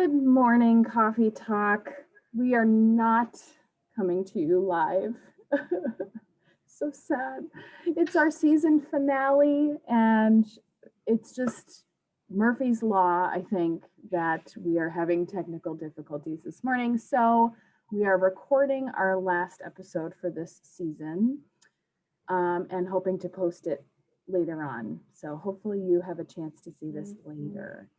Good morning, Coffee Talk. We are not coming to you live. So sad. It's our season finale, and it's just Murphy's Law, I think, that we are having technical difficulties this morning. So we are recording our last episode for this season and hoping to post it later on. So hopefully you have a chance to see this later.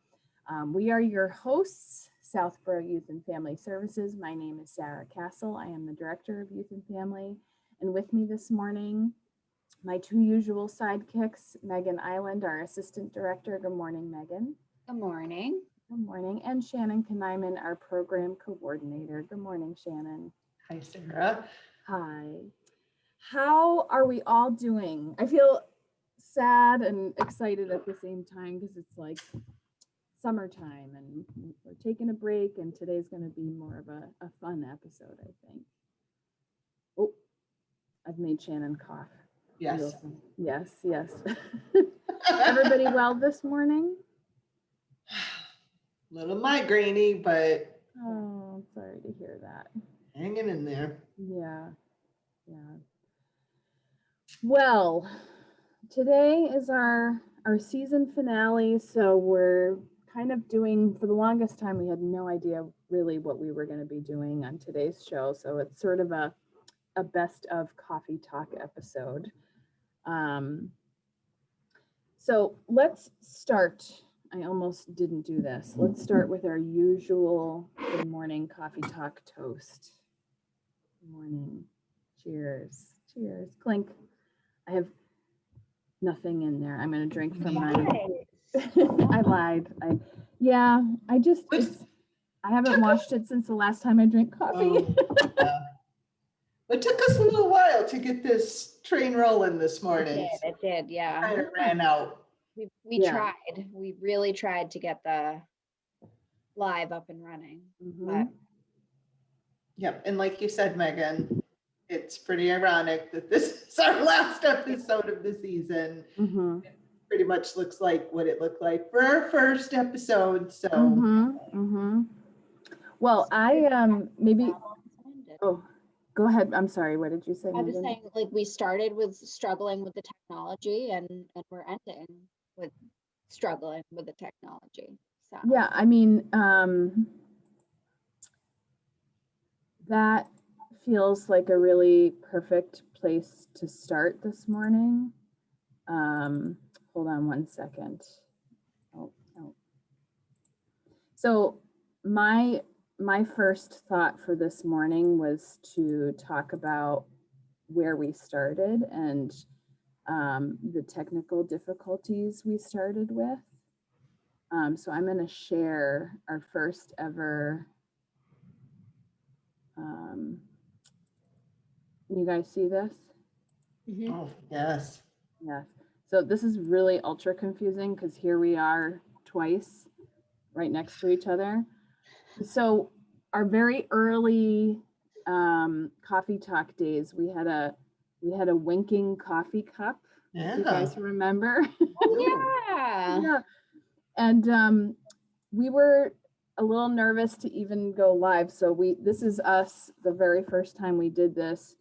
We are your hosts, Southborough Youth and Family Services. My name is Sarah Castle. I am the Director of Youth and Family. And with me this morning, my two usual sidekicks, Megan Island, our Assistant Director. Good morning, Megan. Good morning. Good morning. And Shannon Knyman, our Program Coordinator. Good morning, Shannon. Hi, Sarah. Hi. How are we all doing? I feel sad and excited at the same time because it's like summertime and we're taking a break, and today's going to be more of a fun episode, I think. Oh, I've made Shannon cough. Yes. Yes. Everybody well this morning? A little migraine-y, but Oh, I'm sorry to hear that. hanging in there. Yeah. Well, today is our season finale, so we're kind of doing, for the longest time, we had no idea really what we were going to be doing on today's show. So it's sort of a best of Coffee Talk episode. So let's start. I almost didn't do this. Let's start with our usual good morning Coffee Talk toast. Good morning. Cheers. Cheers. Clink. I have nothing in there. I'm going to drink from mine. I lied. I haven't washed it since the last time I drank coffee. Yeah. It took us a little while to get this train rolling this morning. It did, yeah. Kind of ran out. We tried. We really tried to get the live up and running. But Yep. And like you said, Megan, it's pretty ironic that this is our last episode of the season. It pretty much looks like what it looked like for our first episode. So Well, go ahead. I'm sorry. What did you say? I was saying, like, we started with struggling with the technology and we're ending with struggling with the technology. So yeah, I mean, that feels like a really perfect place to start this morning. Hold on one second. Oh. So my first thought for this morning was to talk about where we started and the technical difficulties we started with. So I'm going to share our first ever. You guys see this? Oh, yes. Yes. So this is really ultra confusing because here we are twice right next to each other. So our very early Coffee Talk days, we had a winking coffee cup. Yeah. You guys remember? yeah. Yeah. And we were a little nervous to even go live. So this is us the very first time we did this,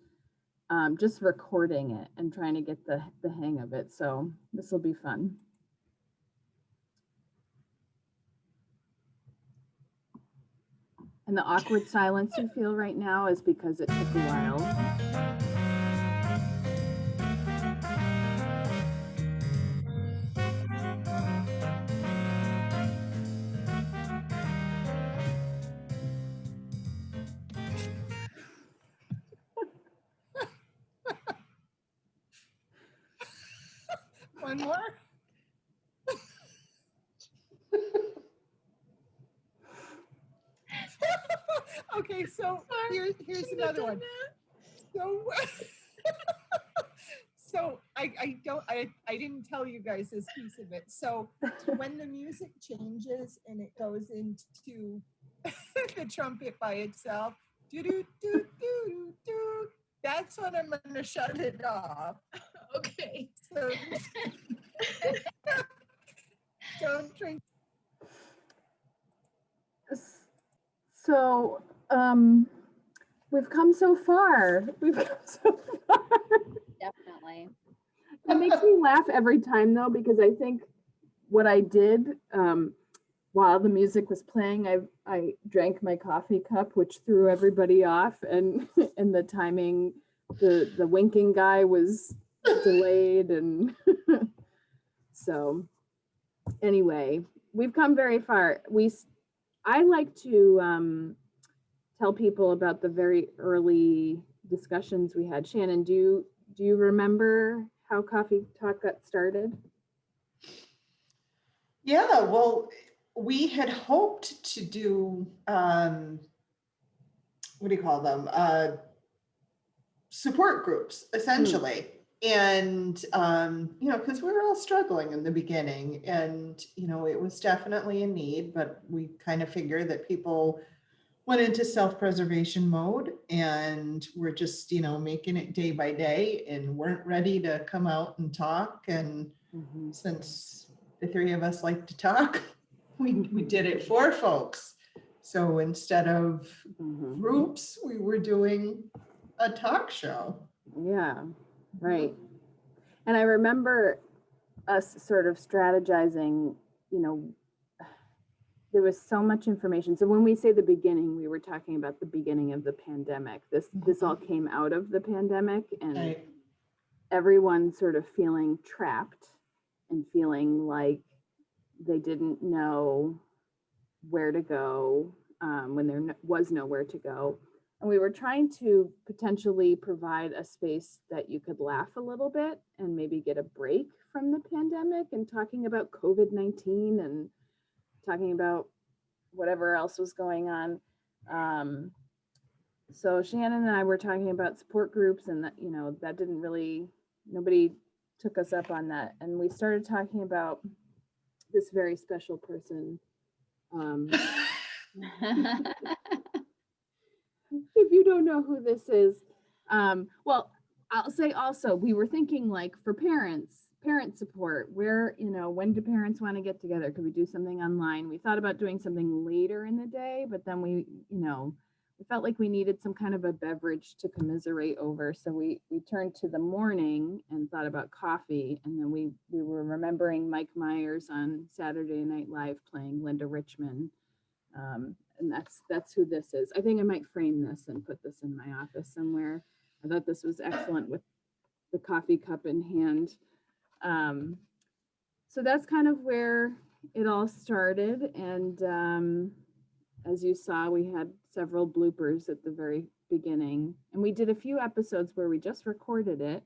just recording it and trying to get the hang of it. So this will be fun. And the awkward silence you feel right now is because it took a while. One more. Okay, so here's another one. So I didn't tell you guys this piece of it. So when the music changes and it goes into the trumpet by itself, do do do do do, that's when I'm gonna shut it off. Okay. So don't drink. So, we've come so far. We've come so far. Definitely. It makes me laugh every time though, because I think what I did while the music was playing, I drank my coffee cup, which threw everybody off, and and the timing, the winking guy was delayed, and so anyway, we've come very far. I like to tell people about the very early discussions we had. Shannon, do you remember how Coffee Talk got started? Yeah, well, we had hoped to do, what do you call them? Support groups, essentially. And, because we were all struggling in the beginning, and, it was definitely a need, but we kind of figured that people went into self-preservation mode and we're just, making it day by day and weren't ready to come out and talk. And since the three of us like to talk, we did it for folks. So instead of groups, we were doing a talk show. Yeah, right. And I remember us sort of strategizing, there was so much information. So when we say the beginning, we were talking about the beginning of the pandemic. This all came out of the pandemic, and Right. everyone sort of feeling trapped and feeling like they didn't know where to go when there was nowhere to go. And we were trying to potentially provide a space that you could laugh a little bit and maybe get a break from the pandemic, and talking about COVID-19 and talking about whatever else was going on. So Shannon and I were talking about support groups, and that, that didn't really, nobody took us up on that. And we started talking about this very special person. If you don't know who this is, well, I'll say also, we were thinking like for parent support, where, when do parents want to get together? Could we do something online? We thought about doing something later in the day, but then we felt like we needed some kind of a beverage to commiserate over. So we turned to the morning and thought about coffee. And then we were remembering Mike Myers on Saturday Night Live playing Linda Richman. And that's who this is. I think I might frame this and put this in my office somewhere. I thought this was excellent with the coffee cup in hand. So that's kind of where it all started. And as you saw, we had several bloopers at the very beginning. And we did a few episodes where we just recorded it.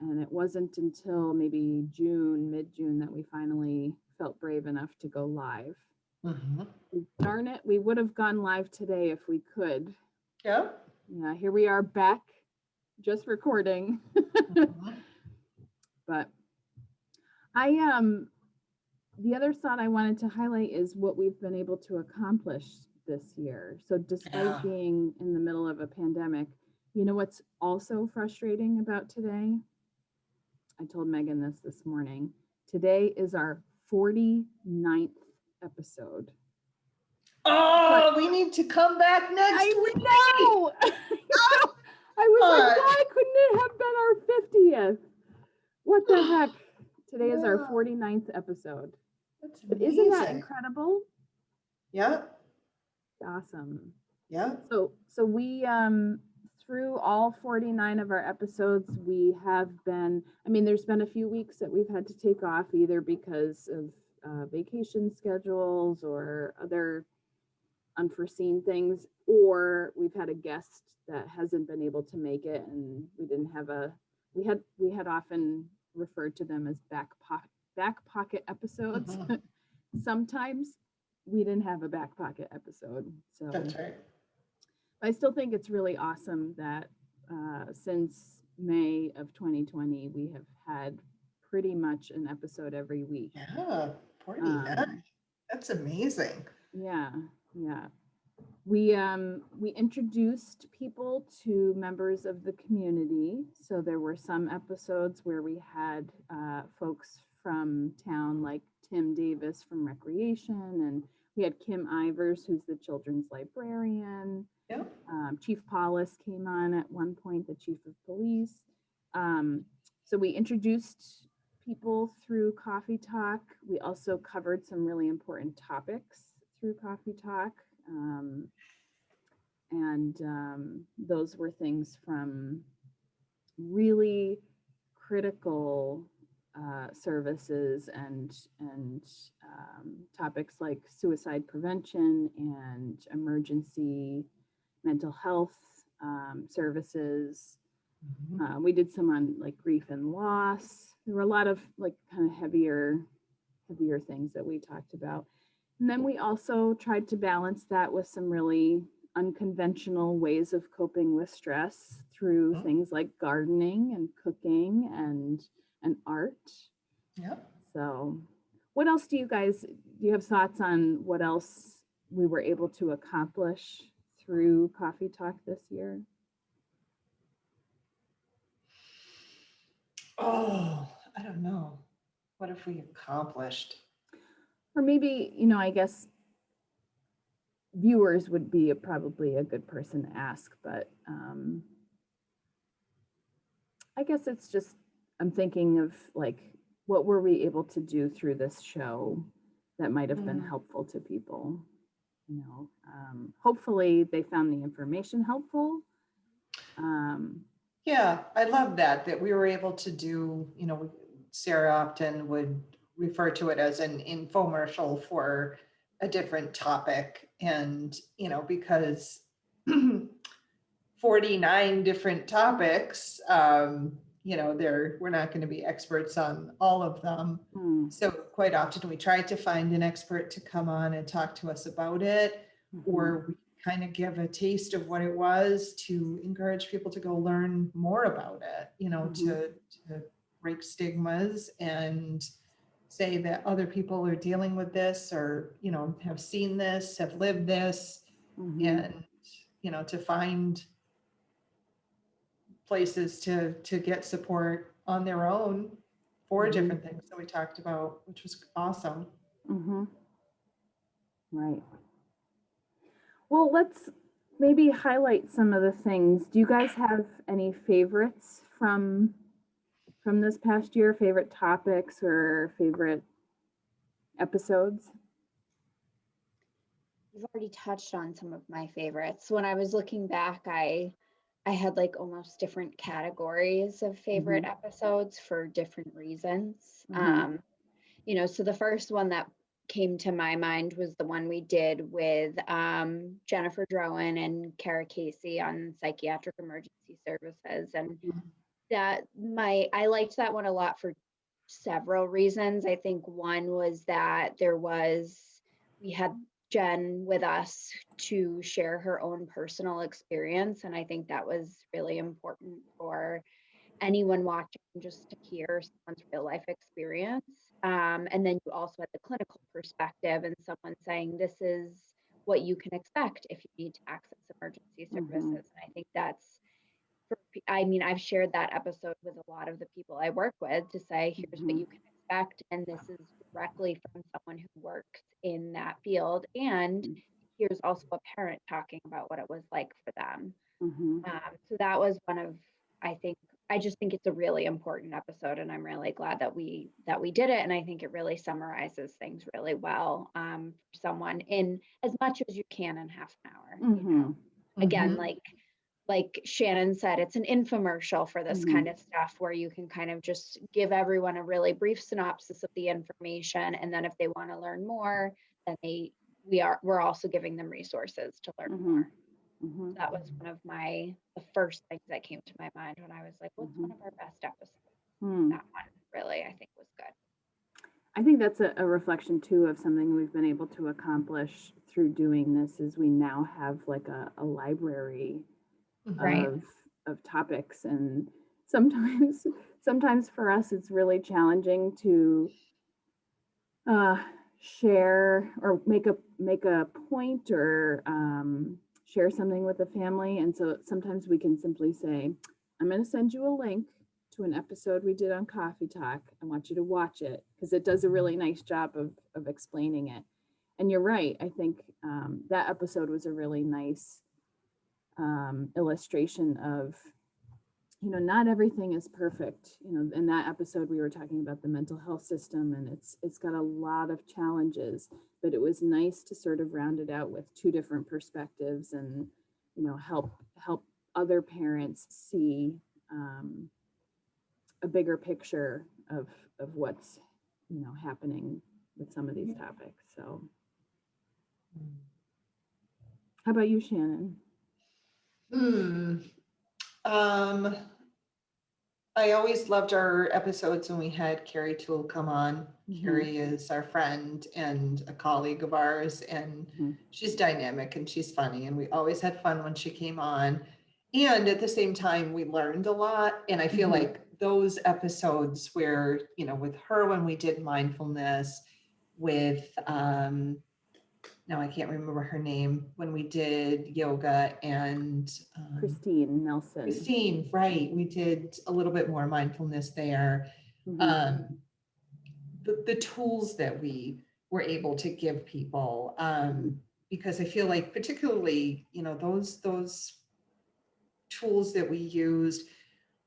And it wasn't until maybe mid-June, that we finally felt brave enough to go live. Darn it, we would have gone live today if we could. Yep. Yeah, here we are back, just recording. But the other thought I wanted to highlight is what we've been able to accomplish this year. So despite being in the middle of a pandemic, what's also frustrating about today? I told Megan this morning. Today is our 49th episode. Oh, we need to come back next week. Know. I was like, why couldn't it have been our 50th? What the heck? Today is our 49th episode. That's but isn't that incredible? Yeah. Awesome. Yeah. So we through all 49 of our episodes, we have been, there's been a few weeks that we've had to take off, either because of vacation schedules or other unforeseen things, or we've had a guest that hasn't been able to make it, and we didn't have we had often referred to them as back pocket episodes. Sometimes we didn't have a back pocket episode. So that's right. I still think it's really awesome that since May of 2020, we have had pretty much an episode every week. Yeah, 49. That's amazing. Yeah. We introduced people to members of the community. So there were some episodes where we had folks from town, like Tim Davis from Recreation, and We had Kim Ivers, who's the children's librarian. Yeah. Chief Paulus came on at one point, the chief of police. So we introduced people through Coffee Talk. We also covered some really important topics through Coffee Talk. Those were things from really critical services and topics like suicide prevention and emergency mental health services. We did some on like grief and loss. There were a lot of like kind of heavier things that we talked about. And then we also tried to balance that with some really unconventional ways of coping with stress through things like gardening and cooking and art. Yep. So what else do you have thoughts on what else we were able to accomplish through Coffee Talk this year? Oh, I don't know. What have we accomplished? Or maybe, I guess viewers would be probably a good person to ask, but I guess it's just, I'm thinking of like, what were we able to do through this show that might have been helpful to people? Hopefully they found the information helpful. Yeah, I love that we were able to do, Sarah often would refer to it as an infomercial for a different topic. And, because 49 different topics, we're not going to be experts on all of them. So quite often we try to find an expert to come on and talk to us about it, or we kind of give a taste of what it was to encourage people to go learn more about it, to break stigmas and say that other people are dealing with this or, have seen this, have lived this, and, to find places to get support on their own for different things that we talked about, which was awesome. Right. Well, let's maybe highlight some of the things. Do you guys have any favorites from this past year, favorite topics or favorite episodes? You've already touched on some of my favorites. When I was looking back, I had like almost different categories of favorite episodes for different reasons. So the first one that came to my mind was the one we did with Jennifer Drowan and Kara Casey on psychiatric emergency services. And I liked that one a lot for several reasons. I think one was that we had Jen with us to share her own personal experience. And I think that was really important for anyone watching just to hear someone's real life experience. And then you also had the clinical perspective and someone saying, this is what you can expect if you need to access emergency services. And I think I've shared that episode with a lot of the people I work with to say, here's what you can expect. And this is directly from someone who works in that field. And here's also a parent talking about what it was like for them. So that was one of, I just think it's a really important episode, and I'm really glad that we did it. And I think it really summarizes things really well for someone in as much as you can in half an hour. Again, like Shannon said, it's an infomercial for this kind of stuff where you can kind of just give everyone a really brief synopsis of the information. And then if they want to learn more, then we're also giving them resources to learn more. So that was one of the first things that came to my mind when I was like, what's one of our best episodes? That one really, I think, was good. I think that's a reflection too of something we've been able to accomplish through doing this is we now have like a library of topics. And sometimes for us, it's really challenging to share or make a point or share something with the family. And so sometimes we can simply say, I'm going to send you a link to an episode we did on Coffee Talk. I want you to watch it because it does a really nice job of explaining it. And you're right. I think that episode was a really nice illustration of, not everything is perfect. In that episode, we were talking about the mental health system, and it's got a lot of challenges, but it was nice to sort of round it out with two different perspectives and, help other parents see a bigger picture of what's, happening with some of these topics. So how about you, Shannon? I always loved our episodes when we had Carrie Toole come on. Mhm. Carrie is our friend and a colleague of ours, and she's dynamic and she's funny, and we always had fun when she came on. And at the same time, we learned a lot. And I feel like those episodes where, with her, when we did mindfulness, with now I can't remember her name, when we did yoga, and Christine Nelson. Christine, right. We did a little bit more mindfulness there. The tools that we were able to give people, because I feel like particularly, those tools that we used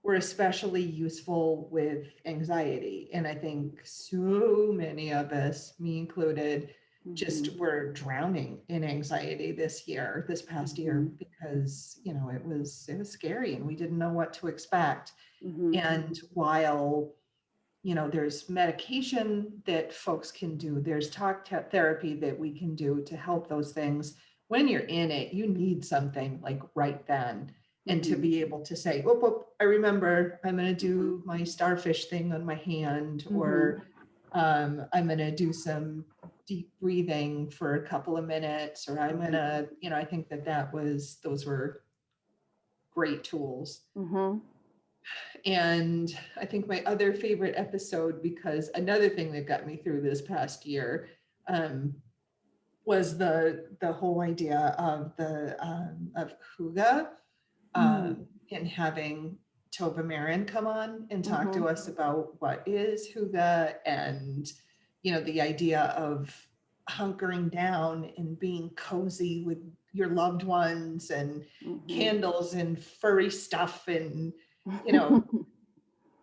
were especially useful with anxiety. And I think so many of us, me included, just were drowning in anxiety this past year, because, it was scary and we didn't know what to expect. And while, there's medication that folks can do, there's talk therapy that we can do to help those things. When you're in it, you need something like right then. And to be able to say, oh, I remember I'm going to do my starfish thing on my hand, or I'm going to do some deep breathing for a couple of minutes, or I'm going to, I think those were great tools. And I think my other favorite episode, because another thing that got me through this past year, was the whole idea of of Hygge, and having Tova Marin come on and talk to us about what is Hygge, and the idea of hunkering down and being cozy with your loved ones, and candles and furry stuff, and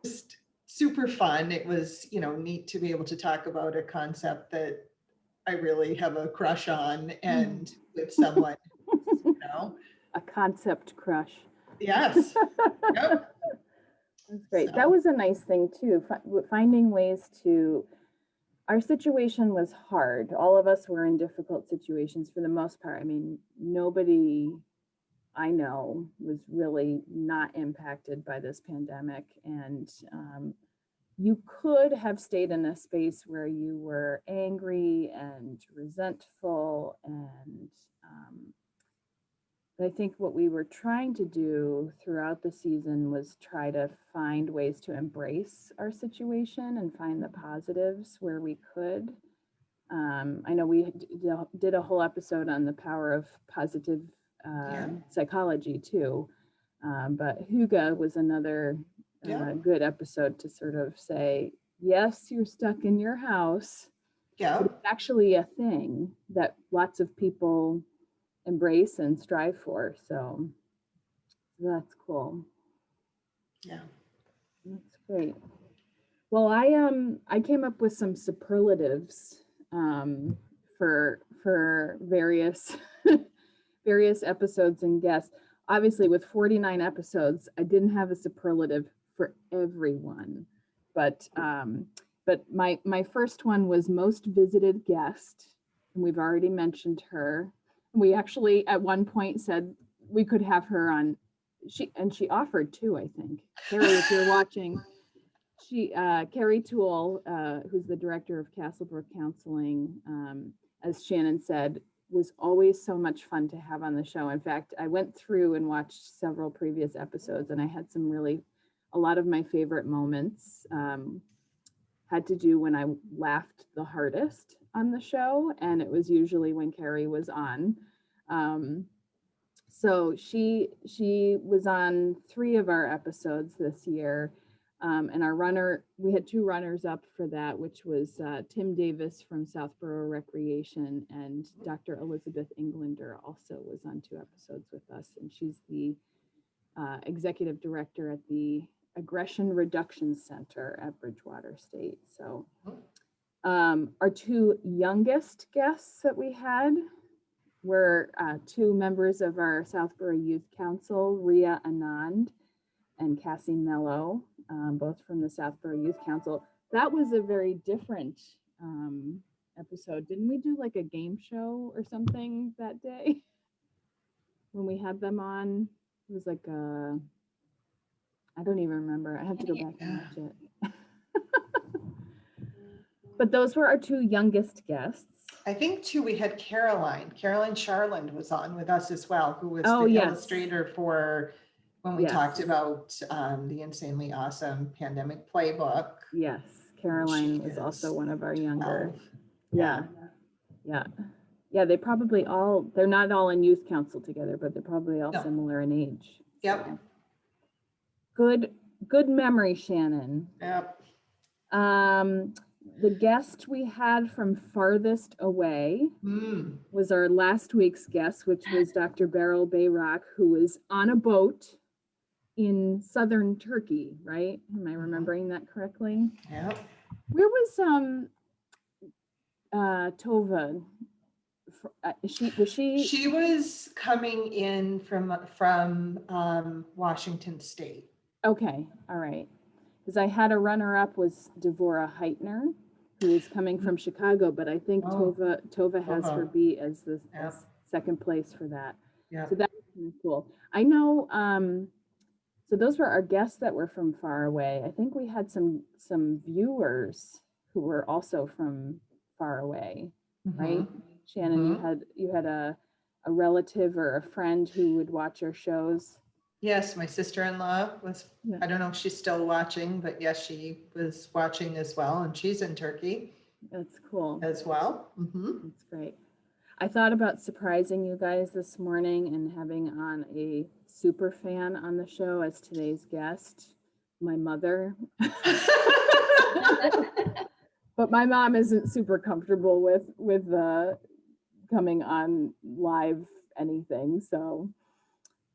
just super fun. It was neat to be able to talk about a concept that I really have a crush on, and with someone, a concept crush. Yes. Yep. That's great. That was a nice thing too, finding ways to, our situation was hard. All of us were in difficult situations for the most part. I mean, nobody I know was really not impacted by this pandemic. And you could have stayed in a space where you were angry and resentful. And I think what we were trying to do throughout the season was try to find ways to embrace our situation and find the positives where we could. I know we did a whole episode on the power of positive psychology too. But Hygge was another good episode to sort of say, yes, you're stuck in your house. Yeah. But it's actually a thing that lots of people embrace and strive for. So that's cool. Yeah. That's great. Well, I came up with some superlatives for various various episodes and guests. Obviously, with 49 episodes, I didn't have a superlative for everyone, but my first one was most visited guest, and we've already mentioned her. We actually at one point said we could have her on. She offered to, I think. Carrie, if you're watching, Carrie Toole, who's the director of Castlebrook Counseling, as Shannon said, was always so much fun to have on the show. In fact, I went through and watched several previous episodes, and I had a lot of my favorite moments had to do when I laughed the hardest on the show, and it was usually when Carrie was on. So she was on 3 of our episodes this year. And we had two runners up for that, which was Tim Davis from Southborough Recreation, and Dr. Elizabeth Englander also was on 2 episodes with us. And she's the executive director at the Aggression Reduction Center at Bridgewater State. So our 2 youngest guests that we had were 2 members of our Southborough Youth Council, Ria Anand and Cassie Mello, both from the Southborough Youth Council. That was a very different episode. Didn't we do like a game show or something that day when we had them on? It was like I don't even remember. I have to go back and watch it. But those were our 2 youngest guests. I think too, we had Caroline Charland was on with us as well, who was Oh, the yes. illustrator for when we Yes. talked about the insanely awesome pandemic playbook. Yes, Caroline She was is also one of our younger. 12. Yeah, they're not all in youth council together, but they're probably all No. similar in age. Yep. So. Good memory, Shannon. Yep. The guest we had from farthest away Mm. was our last week's guest, which was Dr. Beryl Bayrock, who was on a boat in southern Turkey, right? Am I remembering that correctly? Yep. Where was Tova? She was coming in from Washington State. Okay, all right. Because I had a runner-up was Devorah Heitner, who is coming from Chicago, but I think Oh. Tova has her Tova. beat as the Yep. as second place for that. Yeah. So that was kind of cool. I know. So those were our guests that were from far away. I think we had some viewers who were also from far away, right? Shannon, you had a relative or a friend who would watch our shows. Yes, my sister-in-law was, Yeah. I don't know if she's still watching, but yes, she was watching as well. And she's in Turkey That's cool. as well. Mhm. That's great. I thought about surprising you guys this morning and having on a super fan on the show as today's guest, my mother. But my mom isn't super comfortable with coming on live anything. So,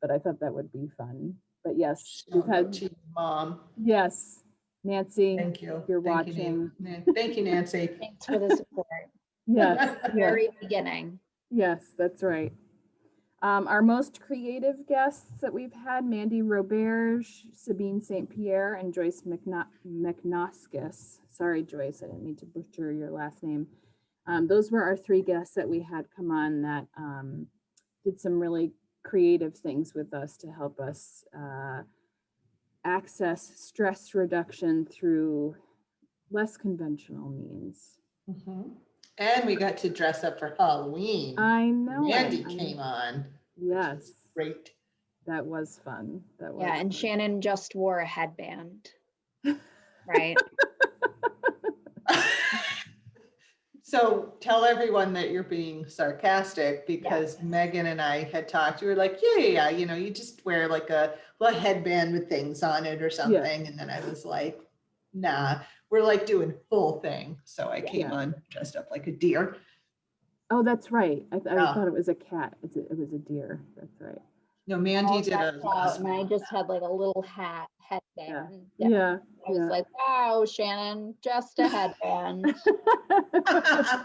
but I thought that would be fun. But yes, we've Shout out had, to you, Mom. yes, Nancy, Thank you. if you're Thank you, watching. Thank you, Nancy. Thanks for the support. Yes, yes. Very beginning. Yes, that's right. Our most creative guests that we've had, Mandy Roberge, Sabine St. Pierre, and Joyce McNoskis. Sorry, Joyce, I didn't mean to butcher your last name. Those were our 3 guests that we had come on that did some really creative things with us to help us access stress reduction through less conventional means. Mhm. And we got to dress up for Halloween. I know. Mandy came on. Yes, Great. that was fun. That was Yeah, and fun. Shannon just wore a headband. Right. So tell everyone that you're being sarcastic because Megan and I had talked. You were like, yeah. You just wear like a headband with things on it or something. And then I was like, nah, we're like doing full thing. So I came on dressed up like a deer. Oh, that's right. I Yeah. thought it was a cat. It was a deer. That's right. No, Mandy did a And I just had like a little headband. Yeah. I was like, wow, Shannon, just a headband.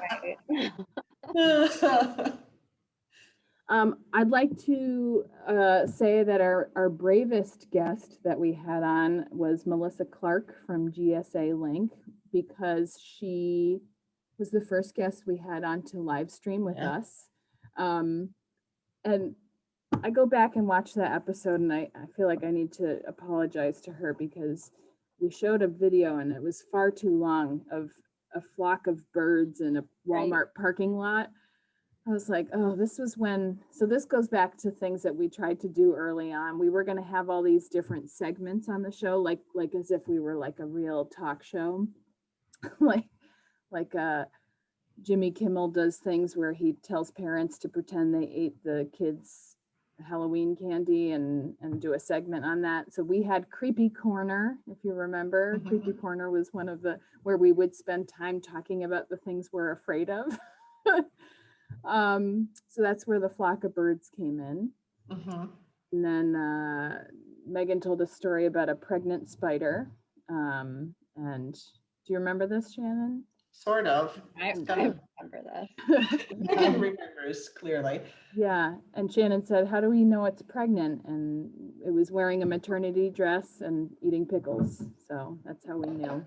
Right. I'd like to say that our bravest guest that we had on was Melissa Clark from GSA Link, because she was the first guest we had on to live stream with us. And I go back and watch that episode and I feel like I need to apologize to her because we showed a video and it was far too long of a flock of birds in a Walmart parking lot. I was like, oh, this was when, so this goes back to things that we tried to do early on. We were going to have all these different segments on the show, like as if we were like a real talk show. like Jimmy Kimmel does things where he tells parents to pretend they ate the kids' Halloween candy and do a segment on that. So we had Creepy Corner, if you remember. Mhm. Creepy Corner was one of the where we would spend time talking about the things we're afraid of. So that's where the flock of birds came in. Mhm. And then Megan told a story about a pregnant spider. And do you remember this, Shannon? Sort of. I It's kind of- remember this. Megan remembers clearly. Yeah, and Shannon said, "How do we know it's pregnant?" And it was wearing a maternity dress and eating pickles. So that's how we knew.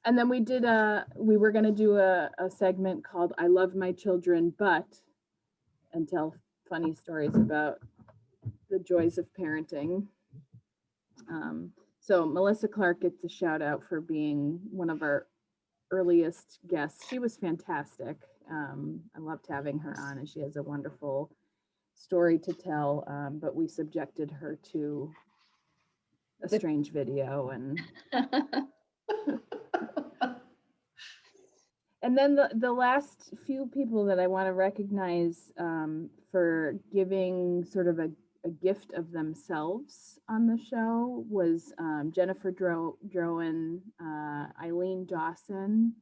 And then we were going to do a segment called "I Love My Children, But," and tell funny stories about the joys of parenting. So Melissa Clark gets a shout out for being one of our earliest guests. She was fantastic. I loved having her on, and she has a wonderful story to tell. But we subjected her to a strange video, and then the last few people that I want to recognize for giving sort of a gift of themselves on the show was Jennifer Drowan, Eileen Dawson,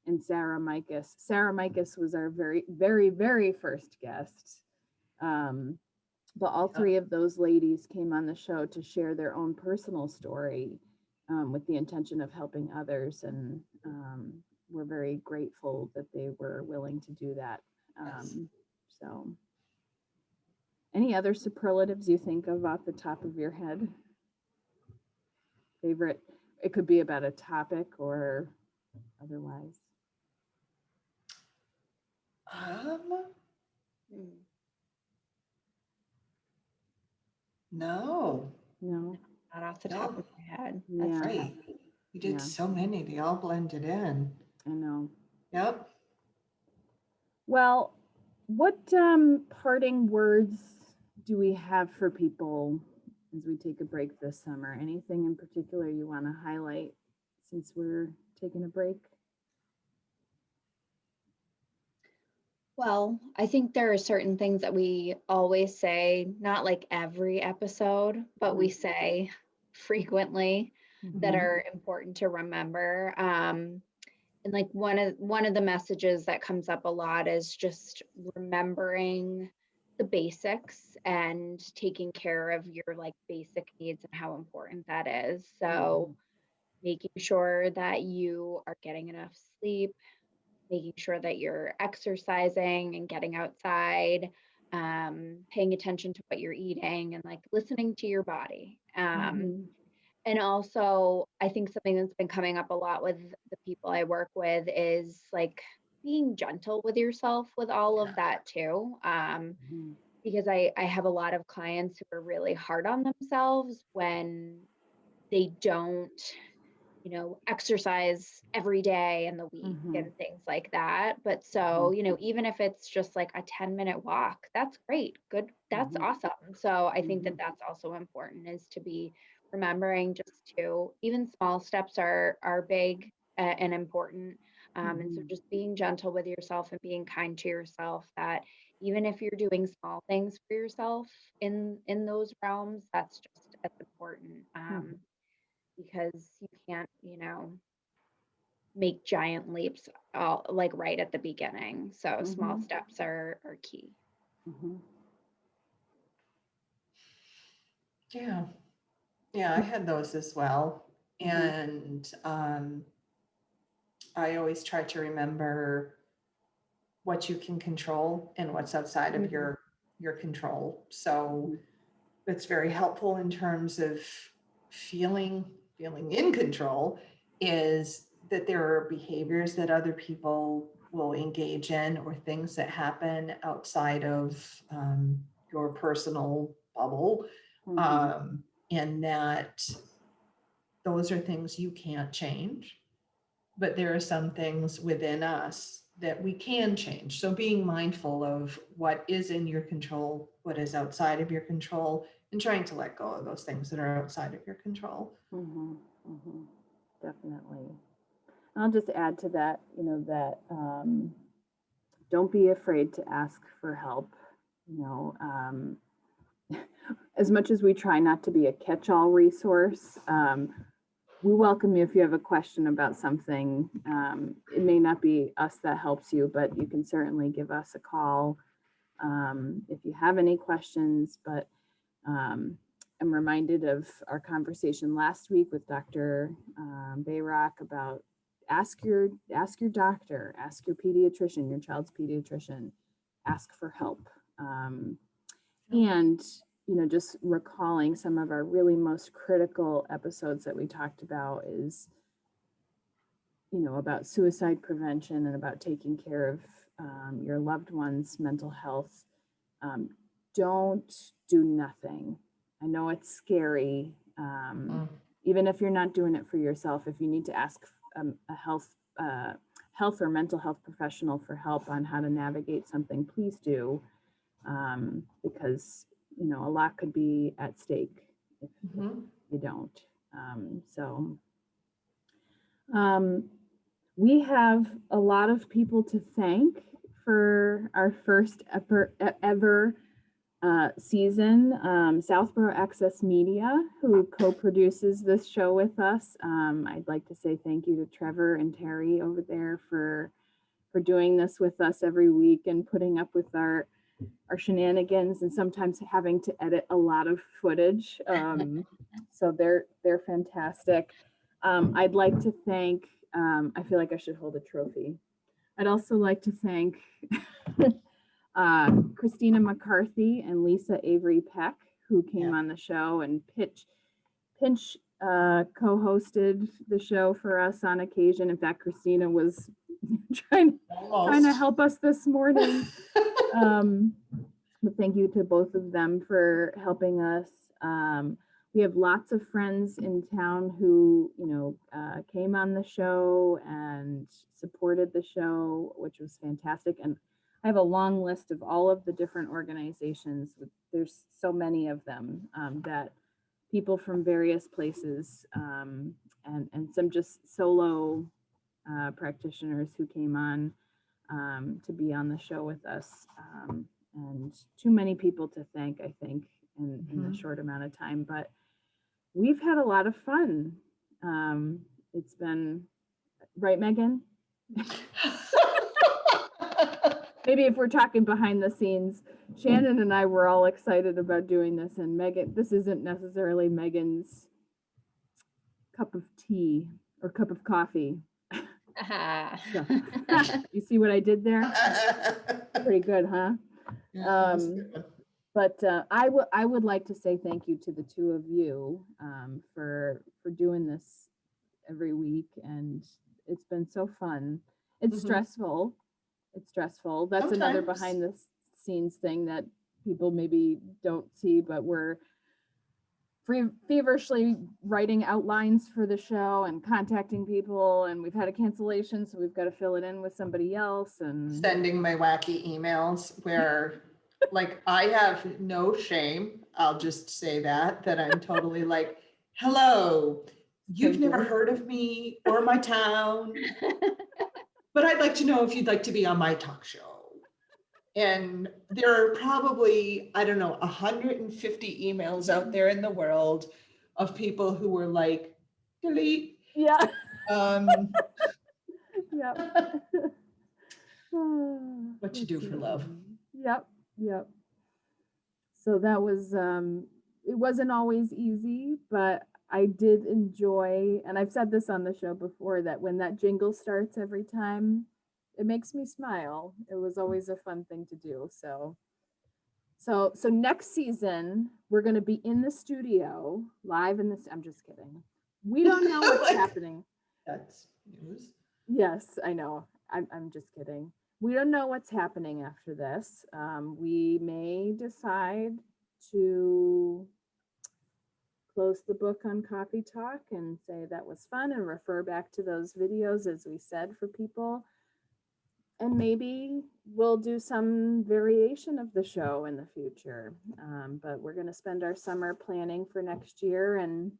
and Sarah Mikas. Sarah Mikas was our very, very, very first guest. But all three of those ladies came on the show to share their own personal story with the intention of helping others. And we're very grateful that they were willing to do that. Yes. So, any other superlatives you think of off the top of your head? Favorite? It could be about a topic or otherwise. No. No. Not off the top No. of my head. Yeah. That's Right. You did Yeah. so many. They all blended in. I know. Yep. Well, what parting words do we have for people as we take a break this summer? Anything in particular you want to highlight since we're taking a break? Well, I think there are certain things that we always say, not like every episode, but we say frequently that Mhm. are important to remember. And like one of the messages that comes up a lot is just remembering the basics and taking care of your like basic needs and how important that is. So making sure that you are getting enough sleep, making sure that you're exercising and getting outside, paying attention to what you're eating and like listening to your body. Mhm. And also, I think something that's been coming up a lot with the people I work with is like being gentle with yourself with all of that too. Mhm. Because I have a lot of clients who are really hard on themselves when they don't, exercise every day in the week Mhm. and things like that. But so, even if it's just like a 10-minute walk, that's great. Good. That's Mhm. awesome. So I think that Mhm. that's also important is to be remembering just to even small steps are big and important. And so Mhm. just being gentle with yourself and being kind to yourself that even if you're doing small things for yourself in those realms, that's just as important. Because you can't, make giant leaps all like right at the beginning. So small Mhm. steps are key. Mhm. Yeah. Yeah, I had those as well. Mhm. And I always try to remember what you can control and what's outside of Mhm. your control. So Mhm. it's very helpful in terms of feeling in control is that there are behaviors that other people will engage in or things that happen outside of your personal bubble, Mhm. and that those are things you can't change, but there are some things within us that we can change. So being mindful of what is in your control, what is outside of your control, and trying to let go of those things that are outside of your control. Mhm. Mhm. Definitely. I'll just add to that, that don't be afraid to ask for help. you know, as much as we try not to be a catch-all resource, we welcome you if you have a question about something. It may not be us that helps you, but you can certainly give us a call if you have any questions. But I'm reminded of our conversation last week with Dr. Bayrock about ask your doctor, ask your pediatrician, your child's pediatrician, ask for help. And you know, just recalling some of our really most critical episodes that we talked about is, you know, about suicide prevention and about taking care of your loved one's mental health. Don't do nothing. I know it's scary. Even if you're not doing it for yourself, if you need to ask a health or mental health professional for help on how to navigate something, please do, because you know, a lot could be at stake if you don't. We have a lot of people to thank for our first ever season. Southborough Access Media, who co-produces this show with us. I'd like to say thank you to Trevor and Terry over there for doing this with us every week and putting up with our shenanigans and sometimes having to edit a lot of footage. So they're fantastic. I'd like to thank, I feel like I should hold a trophy. I'd also like to thank Christina McCarthy and Lisa Avery Peck, who came on the show and pinch co-hosted the show for us on occasion. In fact, Christina was trying to help us this morning. But thank you to both of them for helping us. We have lots of friends in town who, you know, came on the show and supported the show, which was fantastic. And I have a long list of all of the different organizations. There's so many of them that people from various places and some just solo practitioners who came on to be on the show with us. And too many people to thank, I think, in a short amount of time. But we've had a lot of fun. It's been, right, Megan? Maybe if we're talking behind the scenes, Shannon and I were all excited about doing this, and Megan, this isn't necessarily Megan's cup of tea or cup of coffee. So, you see what I did there? Pretty good, huh? But I would like to say thank you to the two of you for doing this every week, and it's been so fun. It's stressful. It's stressful. That's another behind the scenes thing that people maybe don't see, but we're feverishly writing outlines for the show and contacting people, and we've had a cancellation, so we've got to fill it in with somebody else, and sending my wacky emails where like I have no shame. I'll just say that I'm totally like, hello, you've never heard of me or my town, but I'd like to know if you'd like to be on my talk show. And there are probably, I don't know, 150 emails out there in the world of people who were like, delete. yeah. What you do for love. Yep. So that was, it wasn't always easy, but I did enjoy, and I've said this on the show before, that when that jingle starts every time, it makes me smile. It was always a fun thing to do. So next season, we're going to be in the studio live in this. I'm just kidding. We don't know what's happening. That's news. Yes, I know. I'm just kidding. We don't know what's happening after this. We may decide to close the book on Coffee Talk and say that was fun and refer back to those videos, as we said, for people. And maybe we'll do some variation of the show in the future. But we're going to spend our summer planning for next year. And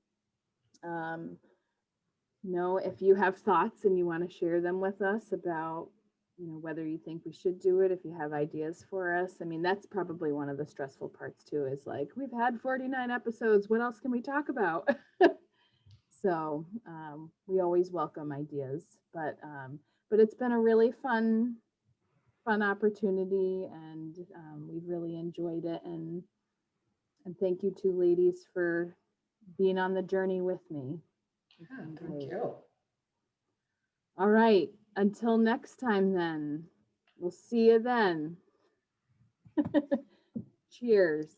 if you have thoughts and you want to share them with us about whether you think we should do it, if you have ideas for us. I mean, that's probably one of the stressful parts too, is like, we've had 49 episodes. What else can we talk about? So we always welcome ideas, but it's been a really fun opportunity, and we've really enjoyed it. And thank you two ladies for being on the journey with me. It's Yeah, been thank great. you. All right. Until next time, then. We'll see you then. Cheers.